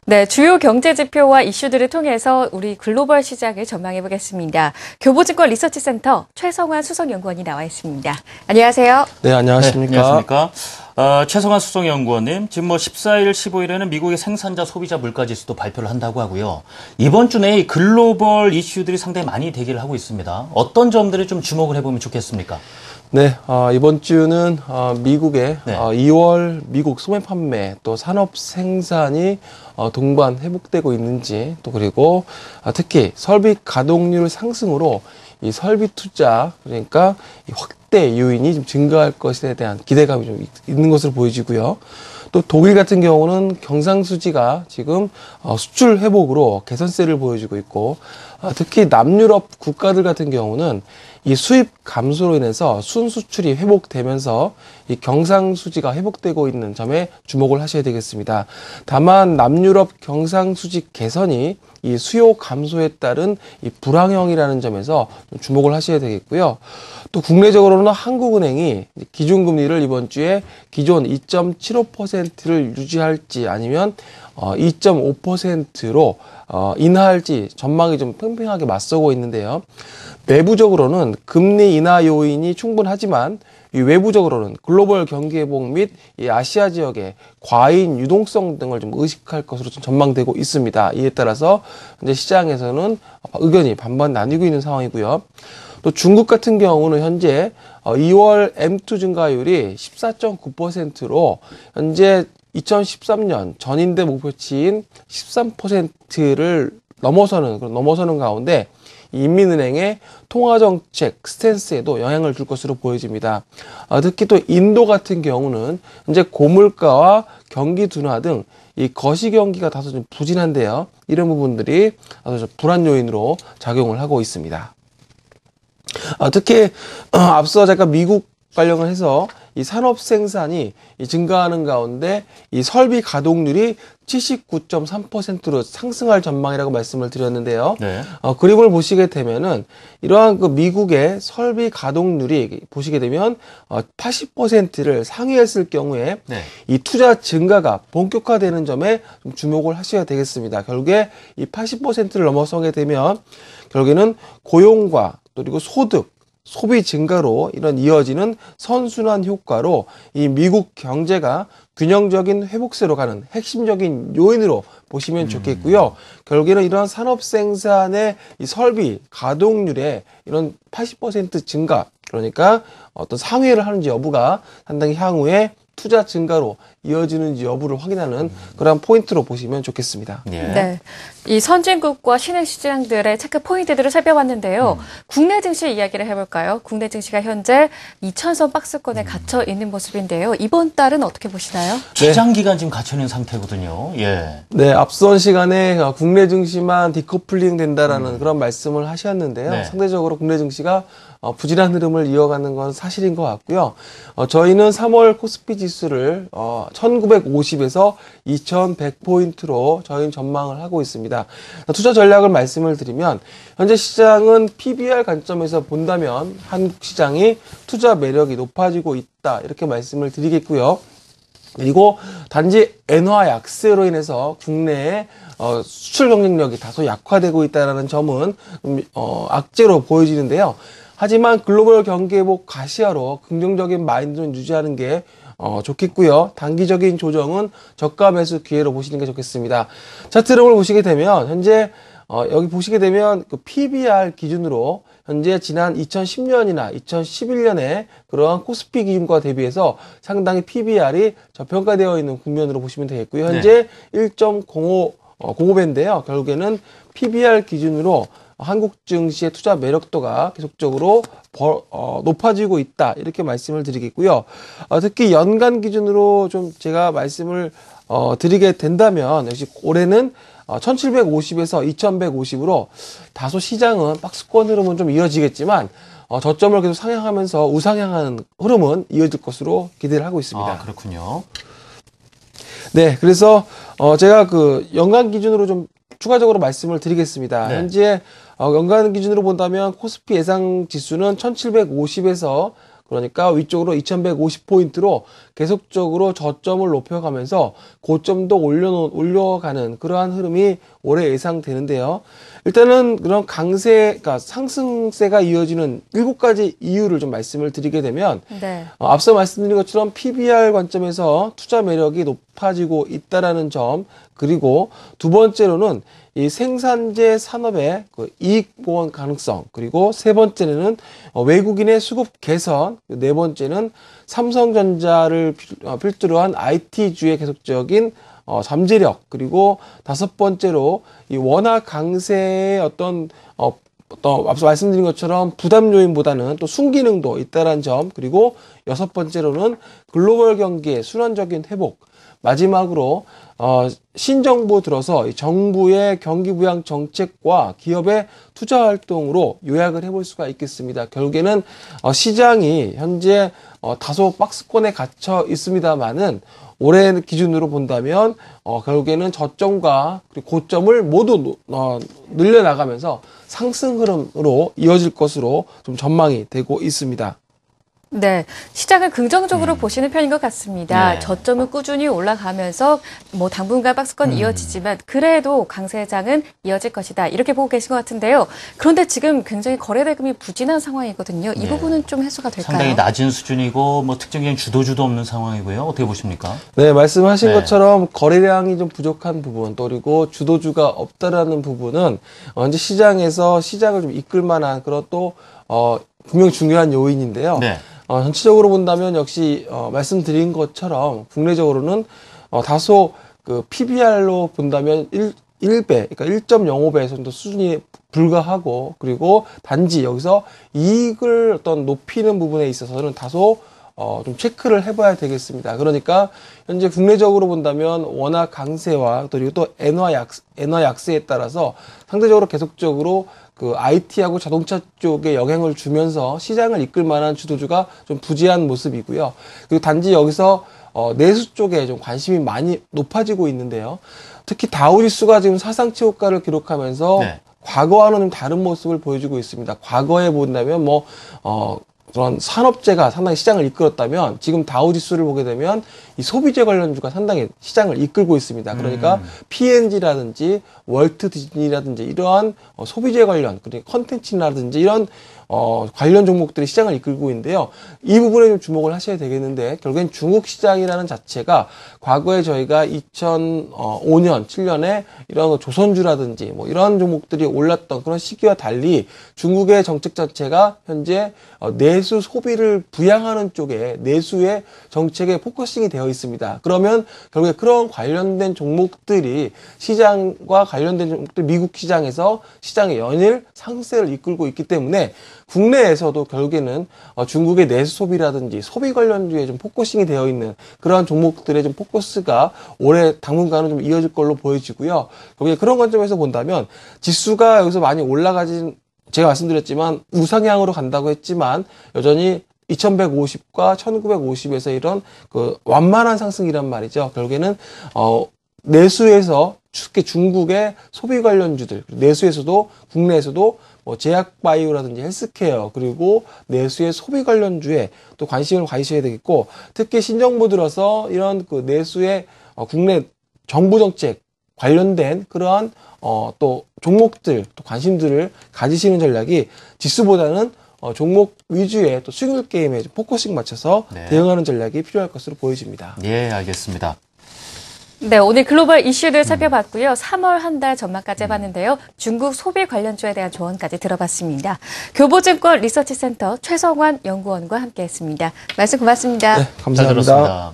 네, 주요 경제 지표와 이슈들을 통해서 우리 글로벌 시장을 전망해 보겠습니다. 교보증권 리서치센터 최성환 수석연구원이 나와 있습니다. 안녕하세요. 네, 안녕하십니까. 네, 안녕하십니까. 최성환 수석연구원님, 지금 14일, 15일에는 미국의 생산자 소비자 물가지수도 발표를 한다고 하고요. 이번 주 내에 글로벌 이슈들이 상당히 많이 대기를 하고 있습니다. 어떤 점들을 좀 주목을 해보면 좋겠습니까? 네, 이번 주는 미국의 네. 2월 미국 소매 판매 또 산업 생산이 동반 회복되고 있는지 또 그리고 특히 설비 가동률 상승으로 이 설비 투자 그러니까 이 확대 요인이 좀 증가할 것에 대한 기대감이 좀 있는 것으로 보여지고요. 또 독일 같은 경우는 경상수지가 지금 수출 회복으로 개선세를 보여주고 있고 특히 남유럽 국가들 같은 경우는 이 수입 감소로 인해서 순수출이 회복되면서 이 경상수지가 회복되고 있는 점에 주목을 하셔야 되겠습니다. 다만 남유럽 경상수지 개선이 이 수요 감소에 따른 이 불황형이라는 점에서 주목을 하셔야 되겠고요. 또 국내적으로는 한국은행이 기준금리를 이번 주에 기존 2.75%를 유지할지 아니면 2.5%로 인하할지 전망이 좀 팽팽하게 맞서고 있는데요. 내부적으로는 금리 인하 요인이 충분하지만 이 외부적으로는 글로벌 경기 회복 및 이 아시아 지역의 과잉 유동성 등을 좀 의식할 것으로 좀 전망되고 있습니다. 이에 따라서 현재 시장에서는 의견이 반반 나뉘고 있는 상황이고요. 또 중국 같은 경우는 현재 2월 M2 증가율이 14.9%로 현재 2013년 전인대 목표치인 13%를 넘어서는 가운데 인민은행의 통화정책 스탠스에도 영향을 줄 것으로 보여집니다. 특히 또 인도 같은 경우는 현재 고물가와 경기 둔화 등 이 거시경기가 다소 좀 부진한데요. 이런 부분들이 아주 불안 요인으로 작용을 하고 있습니다. 특히 앞서 잠깐 미국 관련을 해서 이 산업 생산이 증가하는 가운데 이 설비 가동률이 79.3%로 상승할 전망이라고 말씀을 드렸는데요. 네. 그림을 보시게 되면은 이러한 그 미국의 설비 가동률이 보시게 되면 80%를 상회했을 경우에 네. 이 투자 증가가 본격화되는 점에 좀 주목을 하셔야 되겠습니다. 결국에 이 80%를 넘어서게 되면 결국에는 고용과 또 그리고 소득 소비 증가로 이런 이어지는 선순환 효과로 이 미국 경제가 균형적인 회복세로 가는 핵심적인 요인으로 보시면 좋겠고요. 결국에는 이러한 산업 생산의 이 설비 가동률의 이런 80% 증가 그러니까 어떤 상회를 하는지 여부가 상당히 향후에 투자 증가로 이어지는지 여부를 확인하는 그런 포인트로 보시면 좋겠습니다. 네, 이 선진국과 신흥시장들의 체크 포인트들을 살펴봤는데요. 국내 증시 이야기를 해볼까요? 국내 증시가 현재 2,000선 박스권에 갇혀 있는 모습인데요. 이번 달은 어떻게 보시나요? 최장 기간 지금 갇혀 있는 상태거든요. 예. 네, 앞선 시간에 국내 증시만 디커플링 된다라는 그런 말씀을 하셨는데요. 네. 상대적으로 국내 증시가 부진한 흐름을 이어가는 건 사실인 것 같고요. 저희는 3월 코스피 지수를 1950에서 2100포인트로 저희는 전망을 하고 있습니다. 투자 전략을 말씀을 드리면 현재 시장은 PBR 관점에서 본다면 한국 시장이 투자 매력이 높아지고 있다 이렇게 말씀을 드리겠고요. 그리고 단지 엔화 약세로 인해서 국내의 수출 경쟁력이 다소 약화되고 있다는 점은 악재로 보여지는데요. 하지만 글로벌 경기 회복 가시화로 긍정적인 마인드는 유지하는 게 좋겠고요. 단기적인 조정은 저가 매수 기회로 보시는 게 좋겠습니다. 차트 흐름을 보시게 되면 현재 여기 보시게 되면 그 PBR 기준으로 현재 지난 2010년이나 2011년에 그러한 코스피 기준과 대비해서 상당히 PBR이 저평가되어 있는 국면으로 보시면 되겠고요. 현재 네. 1.05배인데요. 결국에는 PBR 기준으로 한국 증시의 투자 매력도가 계속적으로 높아지고 있다 이렇게 말씀을 드리겠고요. 특히 연간 기준으로 좀 제가 말씀을 드리게 된다면 역시 올해는 1750에서 2150으로 다소 시장은 박스권 흐름은 좀 이어지겠지만 저점을 계속 상향하면서 우상향하는 흐름은 이어질 것으로 기대를 하고 있습니다. 아, 그렇군요. 네, 그래서 제가 그 연간 기준으로 좀 추가적으로 말씀을 드리겠습니다. 네. 현재 연간 기준으로 본다면 코스피 예상 지수는 1750에서 그러니까 위쪽으로 2150포인트로 계속적으로 저점을 높여가면서 고점도 올려가는 그러한 흐름이 올해 예상되는데요. 일단은 그런 그러니까 상승세가 이어지는 7가지 이유를 좀 말씀을 드리게 되면 네. 앞서 말씀드린 것처럼 PBR 관점에서 투자 매력이 높아지고 있다라는 점, 그리고 두 번째로는 이 생산재 산업의 그 이익 보원 가능성, 그리고 세 번째는 외국인의 수급 개선, 네 번째는 삼성전자를 필두로 한 IT주의 계속적인 잠재력, 그리고 다섯 번째로 이 원화 강세의 어떤 앞서 말씀드린 것처럼 부담 요인보다는 또 순기능도 있다는 점, 그리고 여섯 번째로는 글로벌 경기의 순환적인 회복, 마지막으로 신정부 들어서 이 정부의 경기 부양 정책과 기업의 투자 활동으로 요약을 해볼 수가 있겠습니다. 결국에는 시장이 현재 다소 박스권에 갇혀 있습니다만은 올해 기준으로 본다면 결국에는 저점과 그리고 고점을 모두 늘려나가면서 상승 흐름으로 이어질 것으로 좀 전망이 되고 있습니다. 네, 시장을 긍정적으로 보시는 편인 것 같습니다. 네. 저점은 꾸준히 올라가면서 뭐 당분간 박스권 이어지지만 그래도 강세장은 이어질 것이다. 이렇게 보고 계신 것 같은데요. 그런데 지금 굉장히 거래 대금이 부진한 상황이거든요. 이 네. 부분은 좀 해소가 될까요? 상당히 낮은 수준이고 뭐 특정적인 주도주도 없는 상황이고요. 어떻게 보십니까? 네, 말씀하신 네. 것처럼 거래량이 좀 부족한 부분, 또 그리고 주도주가 없다라는 부분은 현재 시장에서 시장을 좀 이끌 만한 그런 또 분명 중요한 요인인데요. 네. 전체적으로 본다면 역시 말씀드린 것처럼 국내적으로는 다소 그 PBR로 본다면 1배, 그러니까 1.05배 정도 수준이 불과하고, 그리고 단지 여기서 이익을 어떤 높이는 부분에 있어서는 다소 좀 체크를 해봐야 되겠습니다. 그러니까 현재 국내적으로 본다면 원화 강세와 그리고 또 엔화 약세에 따라서 상대적으로 계속적으로 그 IT하고 자동차 쪽에 영향을 주면서 시장을 이끌 만한 주도주가 좀 부재한 모습이고요. 그리고 단지 여기서 내수 쪽에 좀 관심이 많이 높아지고 있는데요. 특히 다우지수가 지금 사상 최고가를 기록하면서 네. 과거와는 좀 다른 모습을 보여주고 있습니다. 과거에 본다면 그런 산업재가 상당히 시장을 이끌었다면 지금 다우지수를 보게 되면 이 소비재 관련주가 상당히 시장을 이끌고 있습니다. 그러니까 P&G라든지 월트 디즈니라든지 이러한 소비재 관련, 그리고 컨텐츠라든지 이런 관련 종목들이 시장을 이끌고 있는데요. 이 부분에 좀 주목을 하셔야 되겠는데, 결국엔 중국 시장이라는 자체가 과거에 저희가 2005년, 7년에 이런 조선주라든지 뭐 이런 종목들이 올랐던 그런 시기와 달리 중국의 정책 자체가 현재 내수 소비를 부양하는 쪽에 내수의 정책에 포커싱이 되어 있습니다. 그러면 결국에 그런 관련된 종목들이 시장과 관련된 종목들 미국 시장에서 시장의 연일 상승세를 이끌고 있기 때문에 국내에서도 결국에는 중국의 내수 소비라든지 소비 관련주에 좀 포커싱이 되어 있는 그러한 종목들의 좀 포커스가 올해 당분간은 좀 이어질 걸로 보여지고요. 결국에 그런 관점에서 본다면 지수가 여기서 많이 올라가진, 제가 말씀드렸지만 우상향으로 간다고 했지만 여전히 2150과 1950에서 이런 그 완만한 상승이란 말이죠. 결국에는 내수에서 특히 중국의 소비 관련주들, 내수에서도 국내에서도 뭐 제약바이오라든지 헬스케어, 그리고 내수의 소비 관련주에 또 관심을 가지셔야 되겠고, 특히 신정부 들어서 이런 그 내수의 국내 정부 정책 관련된 그러한 또 종목들, 또 관심들을 가지시는 전략이 지수보다는 종목 위주의 또 수익률 게임에 좀 포커싱 맞춰서 네. 대응하는 전략이 필요할 것으로 보여집니다. 예, 알겠습니다. 네, 오늘 글로벌 이슈들 살펴봤고요. 3월 한 달 전망까지 해봤는데요. 중국 소비 관련주에 대한 조언까지 들어봤습니다. 교보증권 리서치센터 최성환 연구원과 함께했습니다. 말씀 고맙습니다. 네, 잘 감사합니다. 들었습니다.